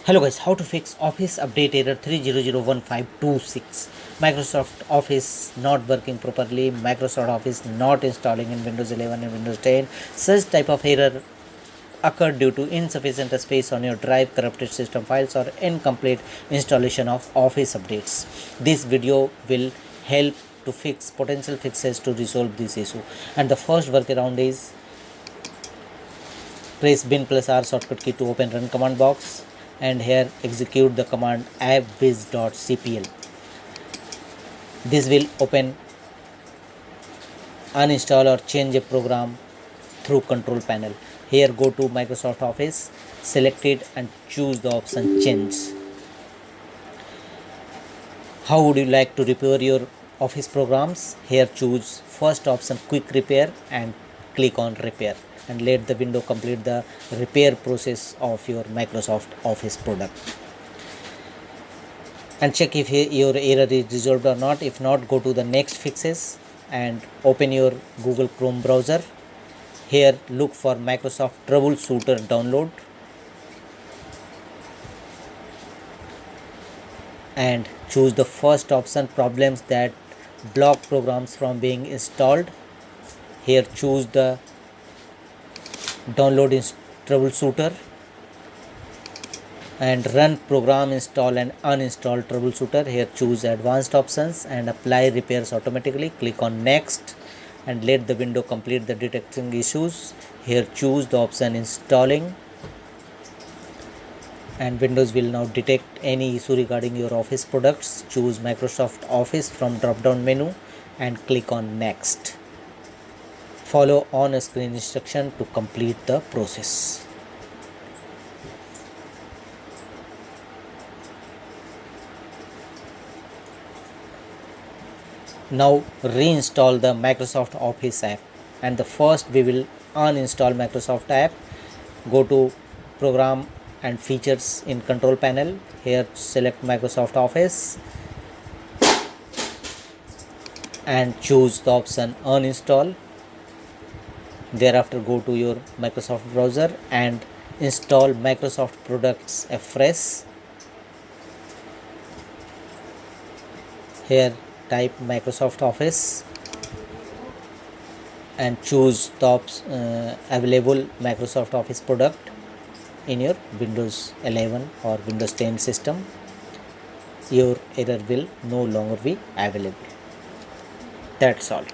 Hello guys, how to fix Office update error 3001526. Microsoft Office not working properly, Microsoft Office not installing in Windows 11 and Windows 10. Such type of error occurred due to insufficient space on your drive, corrupted system files, or incomplete installation of Office updates. This video will help to fix potential fixes to resolve this issue. And the first workaround is press bin plus R shortcut key to open run command box, and here execute the command appwiz.cpl. This will open, uninstall or change a program through control panel. Here go to Microsoft Office, select it and choose the option change. How would you like to repair your Office programs? Here choose first option quick repair and click on repair, and let the window complete the repair process of your Microsoft Office product. And check if your error is resolved or not. If not, go to the next fixes and open your Google Chrome browser. Here look for Microsoft Troubleshooter download and choose the first option, problems that block programs from being installed. Here choose the download troubleshooter and run program install and uninstall troubleshooter. Here choose advanced options and apply repairs automatically. Click on next and let the window complete the detecting issues. Here choose the option installing, and Windows will now detect any issue regarding your Office products. Choose Microsoft Office from drop down menu and click on next. Follow on screen instruction to complete the process. Now reinstall the Microsoft Office app, and the first we will uninstall Microsoft app. Go to program and features in control panel. Here select Microsoft Office and choose the option uninstall. Thereafter go to your Microsoft browser and install Microsoft products afresh. Here type Microsoft Office and choose top available Microsoft Office product in your Windows 11 or Windows 10 system. Your error will no longer be available. That's all.